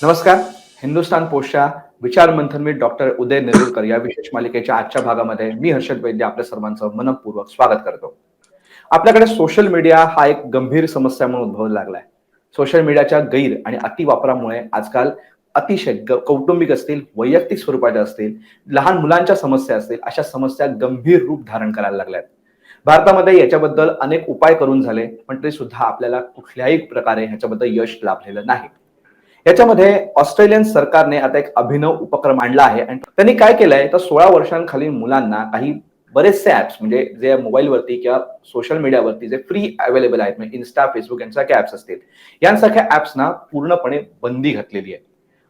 नमस्कार. हिंदुस्थान पोस्टच्या विचार मंथन मी डॉक्टर उदय नेरुरकर या विशेष मालिकेच्या आजच्या भागामध्ये मी हर्षद वैद्य आपल्या सर्वांचं मनपूर्वक स्वागत करतो. आपल्याकडे सोशल मीडिया हा एक गंभीर समस्या म्हणून उद्भवायला लागलाय. सोशल मीडियाच्या गैर आणि अतिवापरामुळे आजकाल अतिशय कौटुंबिक असतील, वैयक्तिक स्वरूपाच्या असतील, लहान मुलांच्या समस्या असतील, अशा समस्या गंभीर रूप धारण करायला लागल्यात. भारतामध्ये याच्याबद्दल अनेक उपाय करून झाले, पण तरी सुद्धा आपल्याला कुठल्याही प्रकारे ह्याच्याबद्दल यश लाभलेलं नाही. याच्यामध्ये ऑस्ट्रेलियन सरकारने आता एक अभिनव उपक्रम आणला आहे आणि त्यांनी काय केलंय तर 16 वर्षांखालील मुलांना काही बरेचसे ऍप्स म्हणजे जे मोबाईलवरती किंवा सोशल मीडियावरती जे फ्री अवेलेबल आहेत म्हणजे इन्स्टा, फेसबुक यांसारखे ऍप्स असतील, यांसारख्या ऍप्सना पूर्णपणे बंदी घातलेली आहे.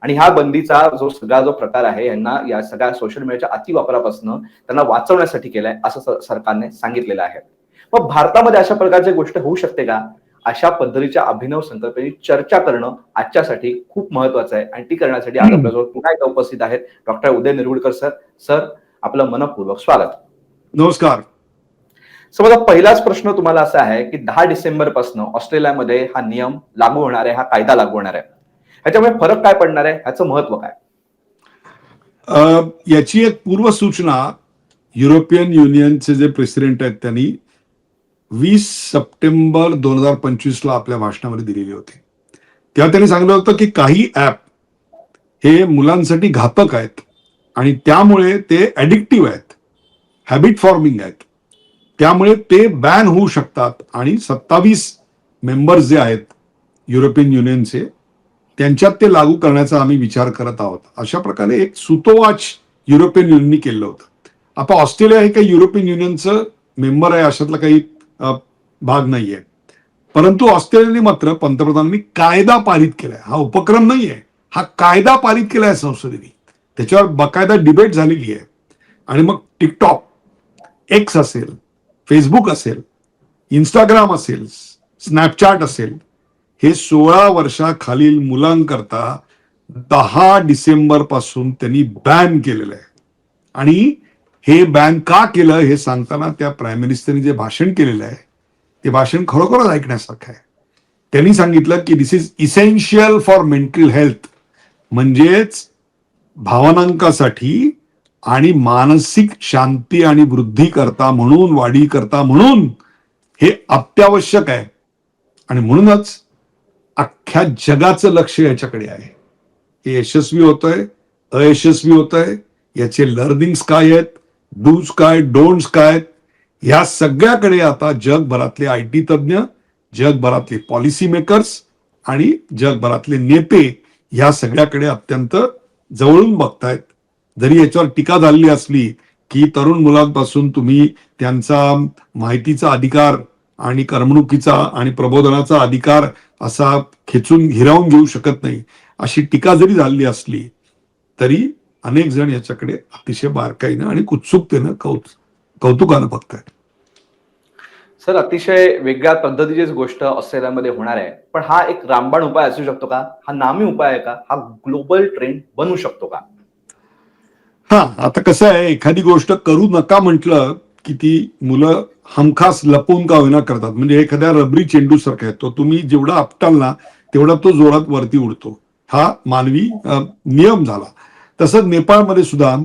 आणि ह्या बंदीचा जो सगळा जो प्रकार आहे यांना या सगळ्या सोशल मीडियाच्या अतिवापरापासून त्यांना वाचवण्यासाठी केलाय असं सरकारने सांगितलेलं आहे. मग भारतामध्ये अशा प्रकारची गोष्ट होऊ शकते का? अशा पद्धतीच्या अभिनव संकल्पनेची चर्चा करणं आजच्यासाठी खूप महत्वाचं आहे आणि ती करण्यासाठी आज आपल्याजवळ पुन्हा एकदा उपस्थित आहेत डॉक्टर उदय नेरुरकर सर. सर, आपलं मनपूर्वक स्वागत. नमस्कार. समजा पहिलाच प्रश्न तुम्हाला असा आहे की 10 डिसेंबर पासून ऑस्ट्रेलियामध्ये हा नियम लागू होणार आहे, हा कायदा लागू होणार आहे. ह्याच्यामुळे फरक काय पडणार आहे, ह्याचं महत्व काय? याची एक पूर्व सूचना युरोपियन युनियनचे जे प्रेसिडेंट आहेत त्यांनी 20 सप्टेंबर 2025 ला आपल्या भाषणामध्ये दिलेली होती. तेव्हा त्यांनी सांगितलं होतं की काही ऍप हे मुलांसाठी घातक आहेत आणि त्यामुळे ते ऍडिक्टिव्ह आहेत, हॅबिट फॉर्मिंग आहेत, त्यामुळे ते बॅन होऊ शकतात आणि 27 मेंबर्स जे आहेत युरोपियन युनियनचे त्यांच्यात ते लागू करण्याचा आम्ही विचार करत आहोत. अशा प्रकारे एक सुतोवाच युरोपियन युनियनने केलं होतं. आता ऑस्ट्रेलिया हे काही युरोपियन युनियनचं मेंबर आहे अशातला काही भाग नाहीये, परंतु ऑस्ट्रेलियाने मात्र पंतप्रधानांनी कायदा पारित केलाय. हा उपक्रम नाहीये, हा कायदा पारित केलाय संसदेने. त्याच्यावर बाकायदा डिबेट झालेली आहे. आणि मग टिकटॉक, एक्स असेल, फेसबुक असेल, इंस्टाग्राम असेल, स्नॅपचॅट असेल, हे 16 वर्षाखालील मुलांकरता 10 डिसेंबर पासून त्यांनी बॅन केलेलं आहे. आणि हे बॅन का केलं हे सांगताना त्या प्राईम मिनिस्टरनी जे भाषण केलेलं आहे ते भाषण खरोखरच ऐकण्यासारखं आहे. त्यांनी सांगितलं की this is essential for mental health, म्हणजेच भावनांकासाठी आणि मानसिक शांती आणि वृद्धी करता म्हणून, वाढी करता म्हणून हे अत्यावश्यक आहे. आणि म्हणूनच अख्ख्या जगाचं लक्ष याच्याकडे आहे. हे यशस्वी होतंय, अयशस्वी होतंय, याचे लर्निंग्स काय आहेत, डूज काय, डोंट्स काय, या सगळ्याकडे आता जगभरातले आयटी तज्ज्ञ, जगभरातले पॉलिसी मेकर्स आणि जगभरातले नेते या सगळ्याकडे अत्यंत जवळून बघतायत. जरी याच्यावर टीका झालेली असली की तरुण मुलांपासून तुम्ही त्यांचा माहितीचा अधिकार आणि करमणुकीचा आणि प्रबोधनाचा अधिकार असा खेचून हिरावून घेऊ शकत नाही, अशी टीका जरी झालेली असली तरी अनेक जण याच्याकडे अतिशय बारकाईनं आणि उत्सुकतेनं कौतुकानं बघतायत. सर, अतिशय वेगळ्या पद्धतीचीच गोष्ट ऑस्ट्रेलियामध्ये होणार आहे, पण हा एक रामबाण उपाय असू शकतो का? हा नामी उपाय आहे का? हा ग्लोबल ट्रेंड बनू शकतो का? हा, आता कसं आहे, एखादी गोष्ट करू नका म्हटलं की ती मुलं हमखास लपवून का होईना करतात. म्हणजे एखाद्या रबरी चेंडू सारखा आहे, तो तुम्ही जेवढा आपटाल ना तेवढा तो जोरात वरती उडतो. हा मानवी नियम झाला. तसंच नेपाळमध्ये सुद्धा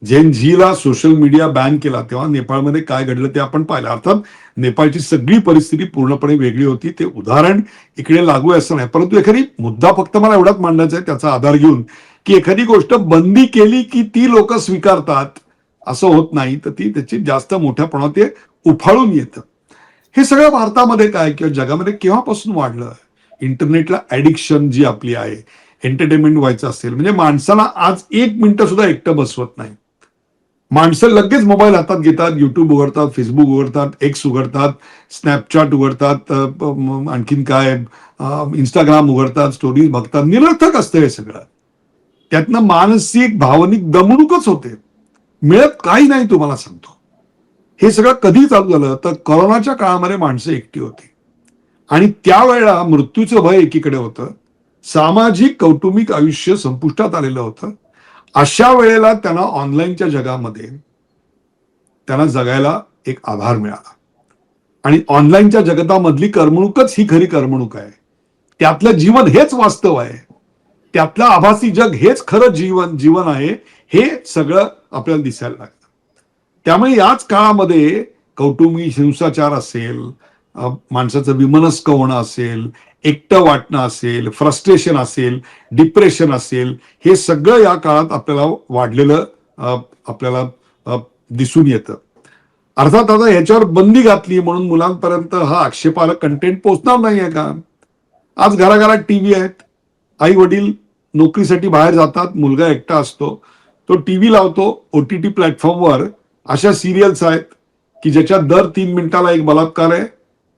जेन झीला सोशल मीडिया बॅन केला तेव्हा नेपाळमध्ये काय घडलं ते आपण पाहिलं. अर्थात नेपाळची सगळी परिस्थिती पूर्णपणे वेगळी होती, ते उदाहरण इकडे लागू आहे असं नाही. परंतु एखादी मुद्दा फक्त मला एवढाच मांडायचा आहे त्याचा आधार घेऊन की एखादी गोष्ट बंदी केली की ती लोक स्वीकारतात असं होत नाही, तर ती त्याची जास्त मोठ्या प्रमाणात ते उफाळून येतं. हे सगळं भारतामध्ये काय किंवा जगामध्ये केव्हापासून वाढलं? इंटरनेटला ऍडिक्शन जी आपली आहे, एंटरटेनमेंट व्हायचं असेल म्हणजे माणसाला आज 1 मिनिटं सुद्धा एकटं बसवत नाही. माणसं लगेच मोबाईल हातात घेतात, युट्यूब उघडतात, फेसबुक उघडतात, एक्स उघडतात, स्नॅपचॅट उघडतात, आणखीन काय इंस्टाग्राम उघडतात, स्टोरीज बघतात. निरर्थक असतं हे सगळं. त्यातनं मानसिक भावनिक दमणूकच होते, मिळत काही नाही. तुम्हाला सांगतो, हे सगळं कधी चालू झालं तर कोरोनाच्या काळामध्ये माणसं एकटी होती आणि त्यावेळेला मृत्यूचं भय एकीकडे होतं, सामाजिक कौटुंबिक आयुष्य संपुष्टात आलेलं होतं. अशा वेळेला त्यांना ऑनलाईनच्या जगामध्ये त्यांना जगायला एक आधार मिळाला. आणि ऑनलाईनच्या जगतामधली करमणूकच ही खरी करमणूक आहे. त्यातलं जीवन हेच वास्तव आहे. त्यातलं आभासी जग हेच खरं जीवन आहे, हे सगळं आपल्याला दिसायला लागतं. त्यामुळे याच काळामध्ये कौटुंबिक हिंसाचार असेल, माणसाचं विमनस्क होणं असेल, एकटं वाटणं असेल, फ्रस्ट्रेशन असेल, डिप्रेशन असेल, हे सगळं या काळात आपल्याला वाढलेलं आपल्याला दिसून येतं. अर्थात आता ह्याच्यावर बंदी घातली म्हणून मुलांपर्यंत हा आक्षेपार्ह कंटेंट पोहोचणार नाहीये का? आज घराघरात टीव्ही आहेत, आई वडील नोकरीसाठी बाहेर जातात, मुलगा एकटा असतो, तो टीव्ही लावतो. ओटीटी प्लॅटफॉर्मवर अशा सिरियल्स आहेत की ज्याच्यात दर 3 मिनिटाला एक बलात्कार आहे,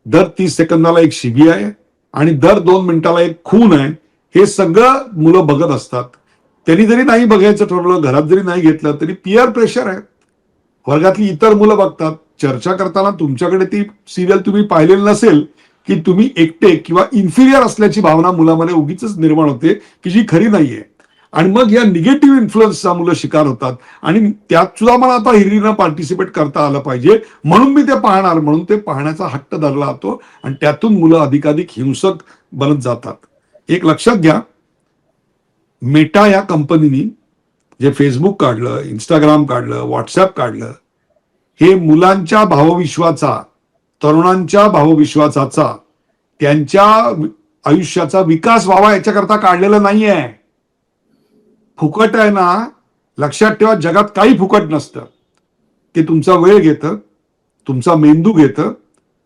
दर 30 सेकंदाला एक शिबी आहे आणि दर 2 मिनिटाला एक खून आहे. हे सगळं मुलं बघत असतात. त्यांनी जरी नाही बघायचं ठरवलं, घरात जरी नाही घेतलं, तरी पिअर प्रेशर आहे. वर्गातली इतर मुलं बघतात. चर्चा करताना तुमच्याकडे ती सिरियल तुम्ही पाहिलेली नसेल की तुम्ही एकटे किंवा इन्फिरियर असल्याची भावना मुलामध्ये उगीच निर्माण होते की जी खरी नाहीये. आणि मग या निगेटिव्ह इन्फ्लुएन्सचा मुलं शिकार होतात. आणि त्यात सुद्धा मला आता हिरीनं पार्टिसिपेट करता आलं पाहिजे म्हणून मी ते पाहणार, म्हणून ते पाहण्याचा हट्ट धरला जातो आणि त्यातून मुलं अधिकाधिक हिंसक बनत जातात. एक लक्षात घ्या, मेटा या कंपनीनी जे फेसबुक काढलं, इंस्टाग्राम काढलं, व्हॉट्सअप काढलं, हे मुलांच्या भावविश्वाचा, तरुणांच्या भावविश्वासाचा, त्यांच्या आयुष्याचा विकास व्हावा याच्याकरता काढलेलं नाहीये. फुकट आहे ना, लक्षात ठेवा, जगात काही फुकट नसतं. ते तुमचा वेळ घेतं, तुमचा मेंदू घेतं,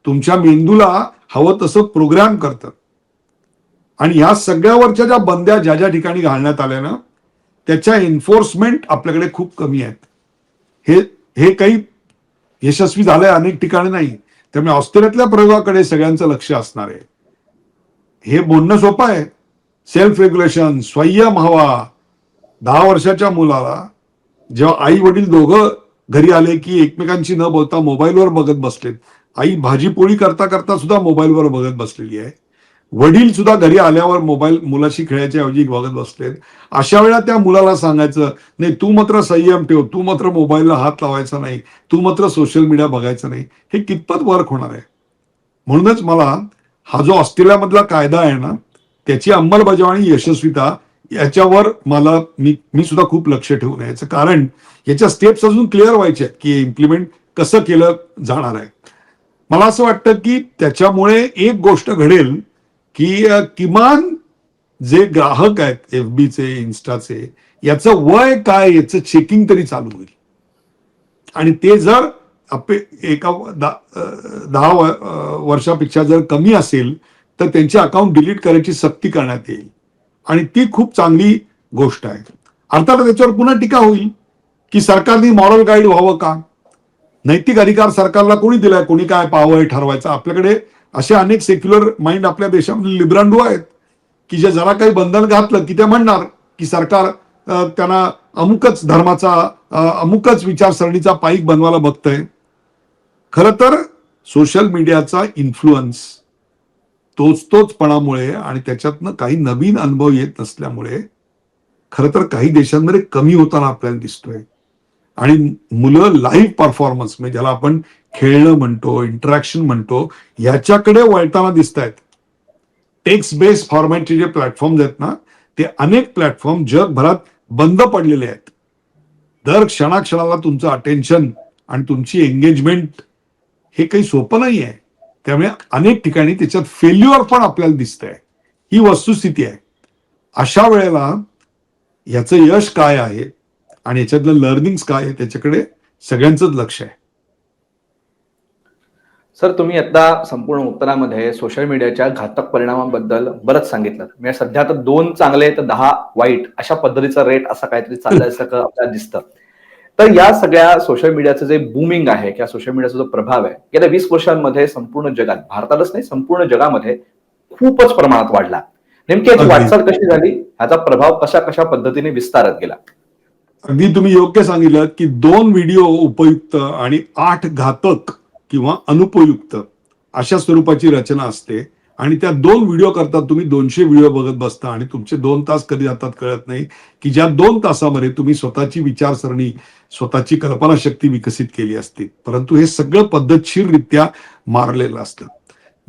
तुमच्या मेंदूला हवं तसं प्रोग्राम करतं. आणि ह्या सगळ्यावरच्या ज्या बंद्या ज्या ज्या ठिकाणी घालण्यात आल्या ना, त्याच्या एन्फोर्समेंट आपल्याकडे खूप कमी आहेत. हे काही यशस्वी झालंय अनेक ठिकाणी नाही. त्यामुळे ऑस्ट्रेलियातल्या प्रयोगाकडे सगळ्यांचं लक्ष असणार आहे. हे बोलणं सोपं आहे, सेल्फ रेग्युलेशन, संयम हवा. 10 वर्षाच्या मुलाला जेव्हा आई वडील दोघं घरी आले की एकमेकांशी न बोलता मोबाईलवर बघत बसलेत. आई भाजी पोळी करता करता सुद्धा मोबाईलवर बघत बसलेली आहे. वडील सुद्धा घरी आल्यावर मोबाईल मुलाशी खेळायच्या ऐवजी बघत बसलेत. अशा वेळा त्या मुलाला सांगायचं नाही, तू मात्र संयम ठेव, तू मात्र मोबाईलला हात लावायचा नाही, तू मात्र सोशल मीडिया बघायचं नाही, हे कितपत वर्क होणार आहे? म्हणूनच मला हा जो ऑस्ट्रेलियामधला कायदा आहे ना, त्याची अंमलबजावणी, यशस्वीता, याच्यावर मी सुद्धा खूप लक्ष ठेवून याचं कारण याच्या स्टेप्स अजून क्लिअर व्हायचे आहेत की इम्प्लिमेंट कसं केलं जाणार आहे. मला असं वाटतं की त्याच्यामुळे एक गोष्ट घडेल की किमान जे ग्राहक आहेत एफबीचे, इन्स्टाचे, याचं वय काय याचं चेकिंग तरी चालू होईल. आणि ते जर एका 10 वर्षापेक्षा जर कमी असेल तर त्यांचे अकाउंट डिलीट करायची सक्ती करण्यात येईल. आणि ती खूप चांगली गोष्ट आहे. अर्थात त्याच्यावर पुन्हा टीका होईल की सरकारने मॉरल गाईड व्हावं का? नैतिक अधिकार सरकारला कोणी दिलाय? कोणी काय पाहावं ठरवायचं? आपल्याकडे असे अनेक सेक्युलर माइंड आपल्या देशामध्ये लिब्रांडो आहेत की जे जरा काही बंधन घातलं की ते म्हणणार की सरकार त्यांना अमुकच धर्माचा, अमुकच विचारसरणीचा पाईक बनवायला बघतंय. खरं तर सोशल मीडियाचा इन्फ्लुअन्स तोचपणामुळे आणि त्याच्यातनं काही नवीन अनुभव येत नसल्यामुळे खरं तर काही देशांमध्ये कमी होताना आपल्याला दिसतोय. आणि मुलं लाईव्ह परफॉर्मन्स, म्हणजे ज्याला आपण खेळणं म्हणतो, इंटरॅक्शन म्हणतो, याच्याकडे वळताना दिसत आहेत. टेक्स्ट बेस्ड फॉर्मॅटचे जे प्लॅटफॉर्म्स आहेत ना, ते अनेक प्लॅटफॉर्म जगभरात बंद पडलेले आहेत. दर क्षणाक्षणाला तुमचं अटेन्शन आणि तुमची एंगेजमेंट हे काही सोपं नाही आहे. त्यामुळे अनेक ठिकाणी त्याच्यात फेल्युअर पण आपल्याला दिसतंय. ही वस्तुस्थिती आहे. अशा वेळेला याचं यश काय आहे आणि याच्यातलं लर्निंग्स काय आहे त्याच्याकडे सगळ्यांचंच लक्ष आहे. सर, तुम्ही आता संपूर्ण उत्तरामध्ये सोशल मीडियाच्या घातक परिणामांबद्दल बरंच सांगितलं. म्हणजे सध्या तर 2 चांगले तर 10 वाईट अशा पद्धतीचा रेट असा काहीतरी चालल्यासारखं आपल्याला दिसतं. तर या सगळ्या सोशल मीडियाचं जे बूमिंग आहे किंवा सोशल मीडियाचा जो प्रभाव आहे, गेल्या 20 वर्षांमध्ये संपूर्ण जगात, भारतातच नाही संपूर्ण जगामध्ये खूपच प्रमाणात वाढला. नेमकी याची वाटचाल कशी झाली? ह्याचा प्रभाव कशा कशा पद्धतीने विस्तारत गेला? अगदी तुम्ही योग्य सांगितलं की 2 व्हिडिओ उपयुक्त आणि 8 घातक किंवा अनुपयुक्त अशा स्वरूपाची रचना असते. आणि त्या 2 व्हिडिओ करता तुम्ही 200 व्हिडिओ बघत बसता आणि तुमचे 2 तास कधी जातात कळत नाही की ज्या 2 तासामध्ये तुम्ही स्वतःची विचारसरणी, स्वतःची कल्पनाशक्ती विकसित केली असते. परंतु हे सगळं पद्धतशीररित्या मारलेलं असतं.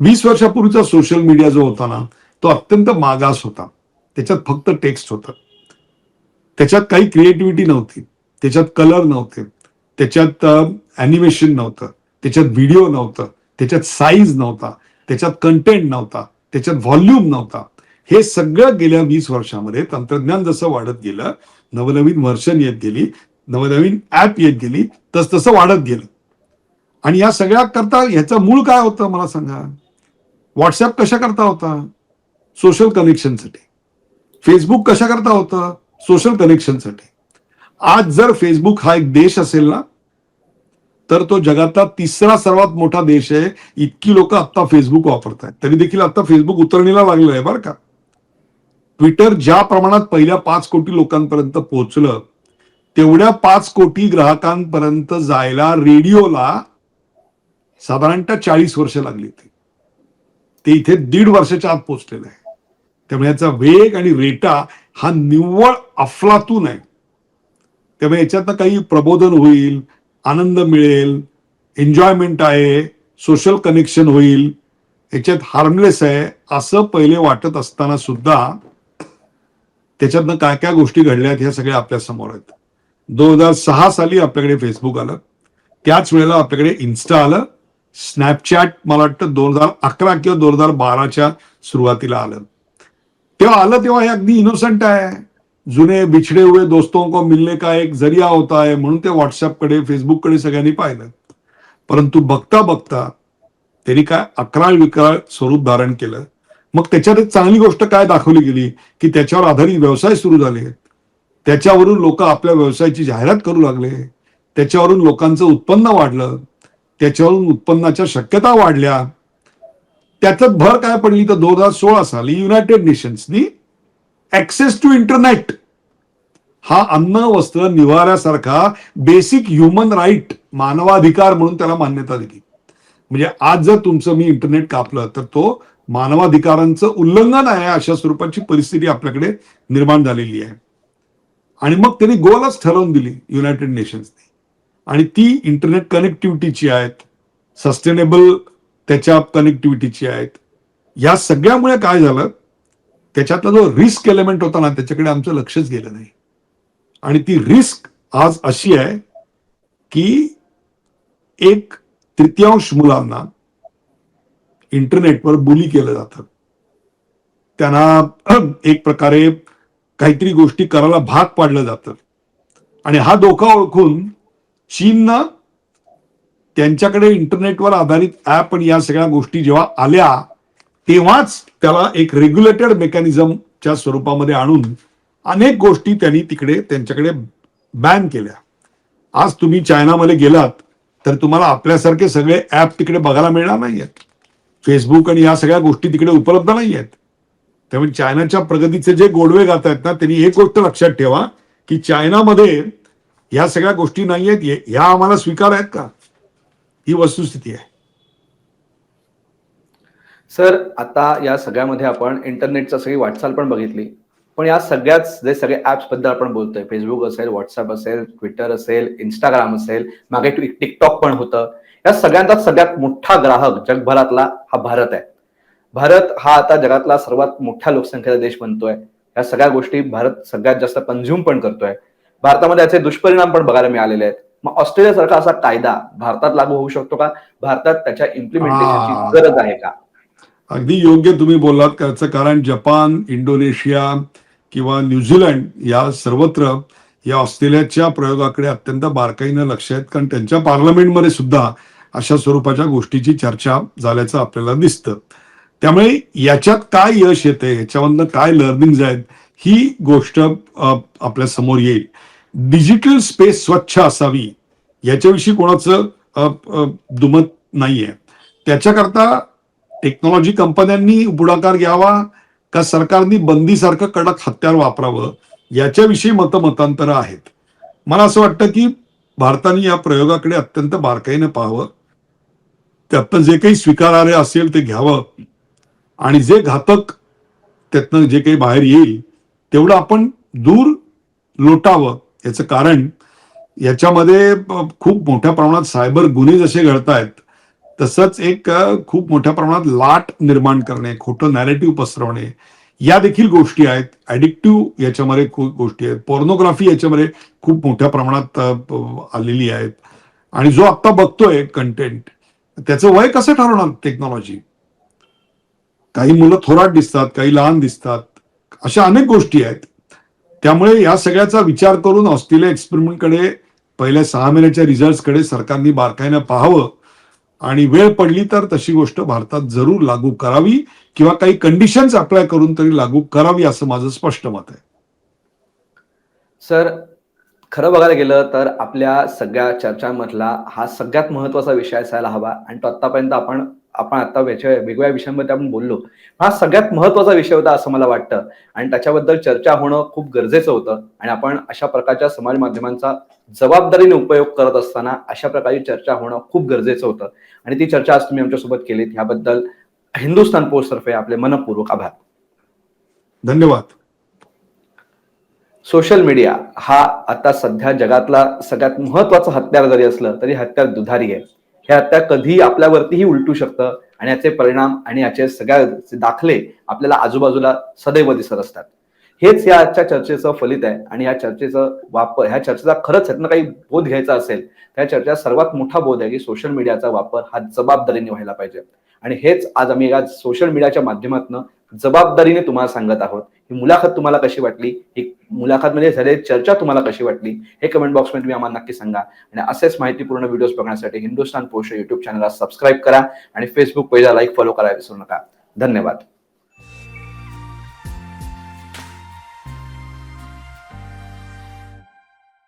20 वर्षापूर्वीचा सोशल मीडिया जो होता ना, तो अत्यंत मागास होता. त्याच्यात फक्त टेक्स्ट होतं. त्याच्यात काही क्रिएटिव्हिटी नव्हती, त्याच्यात कलर नव्हते, त्याच्यात अॅनिमेशन नव्हतं, त्याच्यात व्हिडिओ नव्हतं, त्याच्यात साईज नव्हता, त्याच्यात कंटेंट नव्हता, त्याच्यात व्हॉल्यूम नव्हता. हे सगळं गेल्या 20 वर्षामध्ये तंत्रज्ञान जसं वाढत गेलं, नवनवीन व्हर्जन येत गेली, नवनवीन ऍप येत गेली, तसं वाढत गेलं. आणि या सगळ्या करता ह्याचं मूळ काय होतं मला सांगा? व्हॉट्सअप कशा करता होता? सोशल कनेक्शनसाठी. फेसबुक कशा करता होतं? सोशल कनेक्शनसाठी. आज जर फेसबुक हा एक देश असेल ना, तर तो जगातला 3रा सर्वात मोठा देश आहे. इतकी लोक आता फेसबुक वापरतात. तरी देखील आता फेसबुक उतरणीला लागलं आहे बरं का. ट्विटर ज्या प्रमाणात पहिल्या 5 कोटी लोकांपर्यंत पोहोचलं, तेवढ्या 5 कोटी ग्राहकांपर्यंत जायला रेडिओला साधारणतः 40 वर्ष लागली होती. ते इथे 1.5 वर्षाच्या आत पोहोचलेलं आहे. त्यामुळे याचा वेग आणि रेटा हा निव्वळ अफलातून आहे. त्यामुळे याच्यातनं काही प्रबोधन होईल, आनंद मिळेल, एन्जॉयमेंट आहे, सोशल कनेक्शन होईल, याच्यात हार्मलेस आहे असं पहिले वाटत असताना सुद्धा त्याच्यातनं काय काय गोष्टी घडल्यात ह्या सगळ्या आपल्या समोर आहेत. 2006 साली आपल्याकडे फेसबुक आलं, त्याच वेळेला आपल्याकडे इन्स्टा आलं, स्नॅपचॅट मला वाटतं 2011 किंवा 2012च्या सुरुवातीला आलं. तेव्हा आलं तेव्हा हे अगदी इनोसंट आहे. जुने बिछडे हुए दोस्तों को मिलने का एक जरिया होता है म्हणून ते व्हॉट्सअपकडे फेसबुककडे सगळ्यांनी पाहिलं. परंतु बघता बघता त्यांनी काय अकराळ विकराळ स्वरूप धारण केलं. मग त्याच्यात एक चांगली गोष्ट काय दाखवली गेली की त्याच्यावर आधारित व्यवसाय सुरू झाले, त्याच्यावरून लोक आपल्या व्यवसायाची जाहिरात करू लागले, त्याच्यावरून लोकांचं उत्पन्न वाढलं, त्याच्यावरून उत्पन्नाच्या शक्यता वाढल्या. त्याच्यात भर काय पडली तर 2016 साली युनायटेड नेशन्सनी ऍक्सेस टू इंटरनेट हा अन्न वस्त्र निवाऱ्यासारखा बेसिक ह्युमन राईट मानवाधिकार म्हणून त्याला मान्यता दिली. म्हणजे आज जर तुमचं मी इंटरनेट कापलं तर तो मानवाधिकारांचं उल्लंघन आहे अशा स्वरूपाची परिस्थिती आपल्याकडे निर्माण झालेली आहे. आणि मग त्यांनी गोलच ठरवून दिली युनायटेड नेशन्सने, आणि ती इंटरनेट कनेक्टिव्हिटीची आहेत, सस्टेनेबल त्याच्या कनेक्टिव्हिटीची आहेत. या सगळ्यामुळे काय झालं, त्याच्यातला जो रिस्क एलिमेंट होता ना त्याच्याकडे आमचं लक्षच गेलं नाही. आणि ती रिस्क आज अशी आहे की 1/3 मुलांना इंटरनेटवर बुली केलं जातं. त्यांना एक प्रकारे काहीतरी गोष्टी करायला भाग पाडलं जातं. आणि हा धोका ओळखून चीननं त्यांच्याकडे इंटरनेटवर आधारित ऍप आणि या सगळ्या गोष्टी जेव्हा आल्या तेव्हाच त्याला एक रेग्युलेटेड मेकॅनिझमच्या स्वरूपामध्ये आणून अनेक गोष्टी त्यांनी तिकडे त्यांच्याकडे बॅन केल्या. आज तुम्ही चायनामध्ये गेलात तर तुम्हाला आपल्यासारखे सगळे ऍप तिकडे बघायला मिळणार नाहीयेत. फेसबुक आणि या सगळ्या गोष्टी तिकडे उपलब्ध नाहीयेत. त्यामुळे चायनाच्या प्रगतीचे जे गोडवे गात आहेत ना, त्यांनी एक गोष्ट लक्षात ठेवा की चायनामध्ये या सगळ्या गोष्टी नाहीयेत, ह्या आम्हाला स्वीकार आहेत का, ही वस्तुस्थिती आहे. सर, आता या सगळ्यामध्ये आपण इंटरनेटचा सगळी वाटचाल पण बघितली, पण या सगळ्याच जे सगळे ऍप्स बद्दल आपण बोलतोय, फेसबुक असेल, व्हॉट्सअप असेल, ट्विटर असेल, इंस्टाग्राम असेल, मागे टिकटॉक पण होतं, या सगळ्यांचा सगळ्यात मोठा ग्राहक जगभरातला हा भारत आहे. भारत हा आता जगातला सर्वात मोठ्या लोकसंख्येचा देश बनतोय. या सगळ्या गोष्टी भारत सगळ्यात जास्त कन्झ्युम पण करतोय. भारतामध्ये याचे दुष्परिणाम पण बघायला मिळालेले आहेत. मग ऑस्ट्रेलिया सारखा असा कायदा भारतात लागू होऊ शकतो का? भारतात त्याच्या इम्प्लिमेंटेशनची गरज आहे का? अगदी योग्य तुम्ही बोललात. त्याचं कारण जपान, इंडोनेशिया किंवा न्यूझीलंड या सर्वत्र या ऑस्ट्रेलियाच्या प्रयोगाकडे अत्यंत बारकाईनं लक्ष आहेत, कारण त्यांच्या पार्लमेंटमध्ये सुद्धा अशा स्वरूपाच्या गोष्टीची चर्चा झाल्याचं आपल्याला दिसतं. त्यामुळे याच्यात काय यश येते, ह्याच्यामधनं काय लर्निंग आहेत, ही गोष्ट आपल्या समोर येईल. डिजिटल स्पेस स्वच्छ असावी याच्याविषयी कोणाचं दुमत नाहीये. त्याच्याकरता टेक्नॉलॉजी कंपन्यांनी पुढाकार घ्यावा का सरकारनी बंदीसारखं कडक हत्यार वापरावं, याच्याविषयी मतमतांतरं आहेत. मला असं वाटतं की भारताने या प्रयोगाकडे अत्यंत बारकाईनं पाहावं, त्यातनं जे काही स्वीकारार्ह असेल ते घ्यावं, आणि जे घातक त्यातनं जे काही बाहेर येईल तेवढं आपण दूर लोटावं. याचं कारण याच्यामध्ये खूप मोठ्या प्रमाणात सायबर गुन्हे जसे घडतायत, तसंच एक खूप मोठ्या प्रमाणात लाट निर्माण करणे, खोटं नॅरेटिव्ह पसरवणे, या देखील गोष्टी आहेत. ऍडिक्टिव्ह याच्यामध्ये खूप गोष्टी आहेत. पॉर्नोग्राफी याच्यामध्ये खूप मोठ्या प्रमाणात आलेली आहेत. आणि जो आता बघतोय कंटेंट, त्याचं वय कसं ठरवणार टेक्नॉलॉजी? काही मुलं थोरात दिसतात, काही लहान दिसतात, अशा अनेक गोष्टी आहेत. त्यामुळे या सगळ्याचा विचार करून ऑस्ट्रेलिया एक्सपेरिमेंटकडे पहिल्या 6 महिन्याच्या रिझल्टकडे सरकारने बारकाईनं पाहावं आणि वेळ पडली तर तशी गोष्ट भारतात जरूर लागू करावी किंवा काही कंडिशन्स अप्लाय करून तरी लागू करावी, असं माझं स्पष्ट मत आहे. सर, खरं बघायला गेलं तर आपल्या सगळ्या चर्चांमधला हा सगळ्यात महत्त्वाचा विषय असायला हवा आणि तो आतापर्यंत आपण आपण आता वेगवेगळ्या विषयांमध्ये आपण बोललो. हा सगळ्यात महत्त्वाचा विषय होता असं मला वाटतं आणि त्याच्याबद्दल चर्चा होणं खूप गरजेचं होतं आणि आपण अशा प्रकारच्या समाज माध्यमांचा जबाबदारीने उपयोग करत असताना अशा प्रकारची चर्चा होणं खूप गरजेचं होतं आणि ती चर्चा आज तुम्ही आमच्यासोबत केलीत याबद्दल हिंदुस्थान पोस्टतर्फे आपले मनःपूर्वक आभार. धन्यवाद. सोशल मीडिया हा आता सध्या जगातला सगळ्यात महत्वाचं हत्यार जरी असलं तरी हत्यार दुधारी आहे. हे हत्यार कधीही आपल्यावरतीही उलटू शकतं आणि याचे परिणाम आणि याचे सगळ्या दाखले आपल्याला आजूबाजूला सदैव दिसत असतात. हेच या आजच्या चर्चेचं फलित आहे आणि या चर्चेचं वापर, ह्या चर्चेचा खरंच यातनं काही बोध घ्यायचा असेल त्या चर्चेचा सर्वात मोठा बोध आहे की सोशल मीडियाचा वापर हा जबाबदारीने व्हायला पाहिजे आणि हेच आज आम्ही या सोशल मीडियाच्या माध्यमातून जबाबदारीने तुम्हाला सांगत आहोत. ही मुलाखत तुम्हाला कशी वाटली, ही मुलाखत मध्ये झालेली चर्चा तुम्हाला कशी वाटली हे कमेंट बॉक्समध्ये तुम्ही आम्हाला नक्की सांगा आणि असेच माहितीपूर्ण व्हिडिओज बघण्यासाठी हिंदुस्थान पोस्ट युट्यूब चॅनलला सबस्क्राईब करा आणि फेसबुक पेजला लाईक फॉलो करायला विसरू नका. धन्यवाद.